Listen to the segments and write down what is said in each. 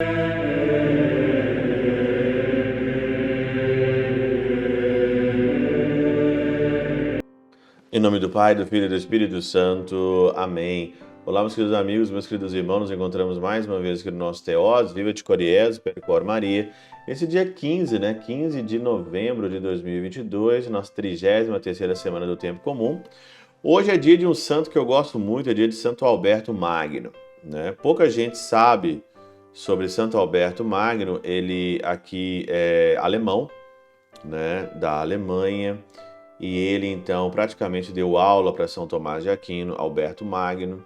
Em nome do Pai, do Filho e do Espírito Santo. Amém. Olá, meus queridos amigos, meus queridos irmãos, nos encontramos mais uma vez aqui no nosso Teós, Viva de Coriés, Percor Maria. Esse dia 15, 15 de novembro de 2022, nossa 33ª semana do Tempo Comum. Hoje é dia de um santo que eu gosto muito, é dia de Santo Alberto Magno, né? Pouca gente sabe sobre Santo Alberto Magno, ele aqui é alemão, né, da Alemanha. E ele, então, praticamente deu aula para São Tomás de Aquino, Alberto Magno.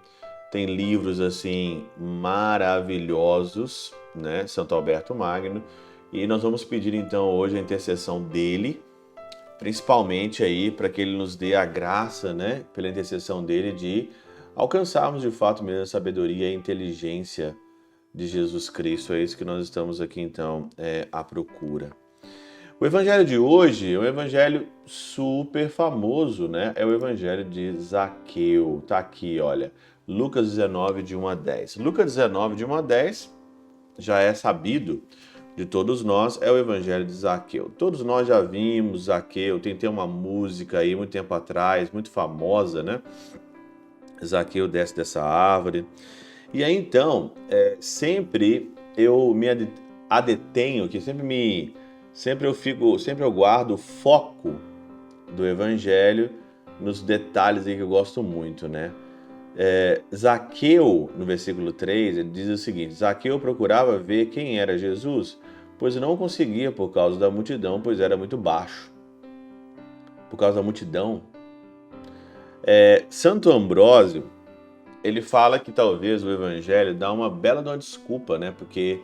Tem livros, assim, maravilhosos, né? Santo Alberto Magno. E nós vamos pedir, então, hoje a intercessão dele, principalmente aí para que ele nos dê a graça, né? Pela intercessão dele, de alcançarmos, de fato, mesmo a sabedoria e a inteligência de Jesus Cristo. É isso que nós estamos aqui, então, à procura. O evangelho de hoje é um evangelho super famoso, né? É o evangelho de Zaqueu. Tá aqui, olha, Lucas 19, de 1 a 10. Lucas 19, de 1 a 10, já é sabido de todos nós, é o evangelho de Zaqueu. Todos nós já vimos Zaqueu, tem uma música aí, muito tempo atrás, muito famosa, né? Zaqueu desce dessa árvore. E aí, então, sempre eu me adetenho, que Sempre eu guardo o foco do evangelho nos detalhes aí que eu gosto muito, né? Zaqueu, no versículo 3, ele diz o seguinte: Zaqueu procurava ver quem era Jesus, pois não conseguia por causa da multidão, pois era muito baixo. Por causa da multidão. Santo Ambrósio, ele fala que talvez o evangelho dá uma bela de uma desculpa, né? Porque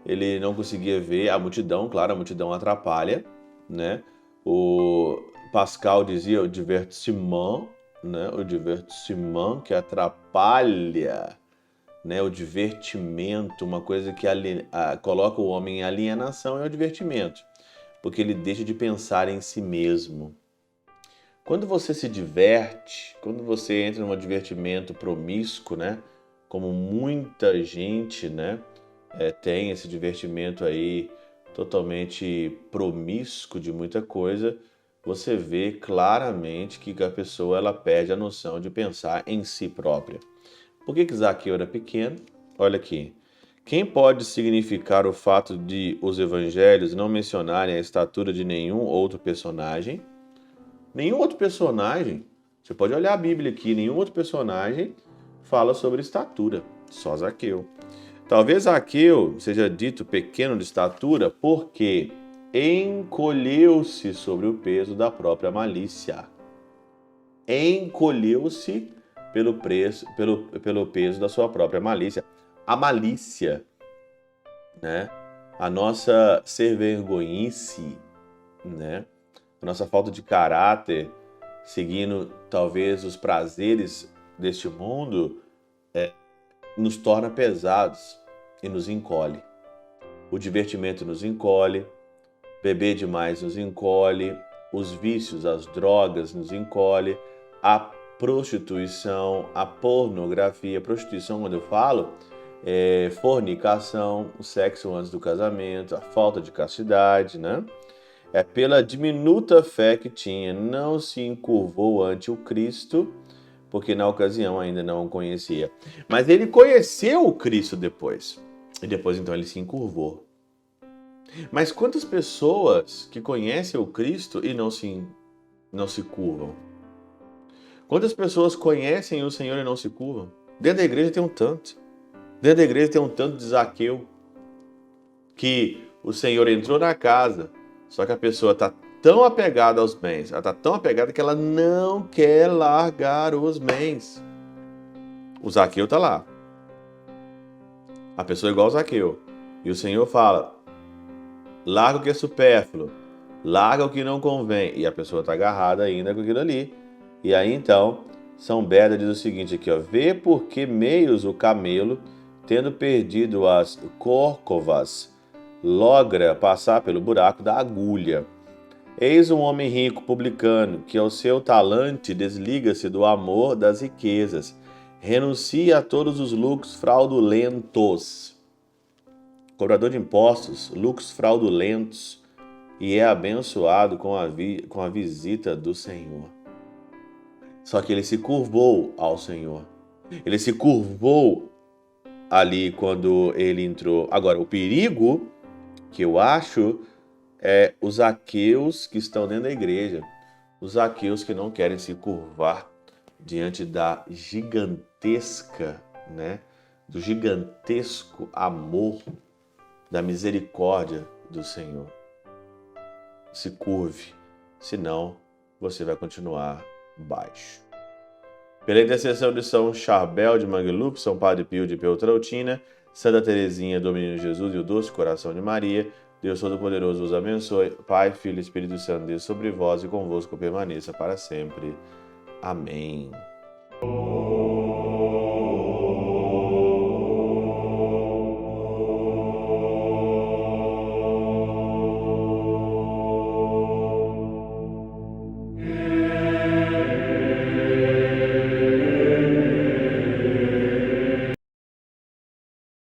ele não conseguia ver a multidão, claro, a multidão atrapalha, né? O Pascal dizia o divertissement, né? O divertissement que atrapalha, né? O divertimento, uma coisa que coloca o homem em alienação, é o divertimento, porque ele deixa de pensar em si mesmo. Quando você se diverte, quando você entra num divertimento promíscuo, né? Como muita gente, né? Tem esse divertimento aí totalmente promíscuo de muita coisa, você vê claramente que a pessoa ela perde a noção de pensar em si própria. Por que Zaqueu era pequeno? Olha aqui. Quem pode significar o fato de os evangelhos não mencionarem a estatura de nenhum outro personagem? Nenhum outro personagem, você pode olhar a Bíblia aqui, nenhum outro personagem fala sobre estatura, só Zaqueu. Talvez Zaqueu seja dito pequeno de estatura porque encolheu-se sobre o peso da própria malícia. Encolheu-se pelo peso da sua própria malícia. A malícia, né? A nossa ser-vergonhice, né? A nossa falta de caráter, seguindo talvez os prazeres deste mundo, nos torna pesados e nos encolhe. O divertimento nos encolhe, beber demais nos encolhe, os vícios, as drogas nos encolhe, a prostituição, a pornografia, prostituição, quando eu falo, fornicação, o sexo antes do casamento, a falta de castidade, né? Pela diminuta fé que tinha, não se encurvou ante o Cristo, porque na ocasião ainda não o conhecia. Mas ele conheceu o Cristo depois. E depois então ele se encurvou. Mas quantas pessoas que conhecem o Cristo e não se curvam? Quantas pessoas conhecem o Senhor e não se curvam? Dentro da igreja tem um tanto. Dentro da igreja tem um tanto de Zaqueu. Que o Senhor entrou na casa, só que a pessoa está tão apegada aos bens, ela está tão apegada que ela não quer largar os bens. O Zaqueu está lá. A pessoa é igual ao Zaqueu. E o Senhor fala, larga o que é supérfluo, larga o que não convém. E a pessoa está agarrada ainda com aquilo ali. E aí então, São Beda diz o seguinte aqui, ó, vê por que meios o camelo, tendo perdido as córcovas, logra passar pelo buraco da agulha. Eis um homem rico, publicano, que ao seu talante desliga-se do amor das riquezas, renuncia a todos os lucros fraudulentos. cobrador de impostos, lucros fraudulentos, e é abençoado com a visita do Senhor. Só que ele se curvou ao Senhor. Ele se curvou ali quando ele entrou. Agora, o perigo que eu acho é os ateus que estão dentro da igreja. Os ateus que não querem se curvar diante da gigantesca, né, do gigantesco amor, da misericórdia do Senhor. Se curve, senão você vai continuar baixo. Pela intercessão de São Charbel de Mangluf, São Padre Pio de Peltrautina, Santa Teresinha do Menino Jesus e o Doce Coração de Maria, Deus Todo-Poderoso vos abençoe. Pai, Filho e Espírito Santo, Deus sobre vós e convosco permaneça para sempre. Amém.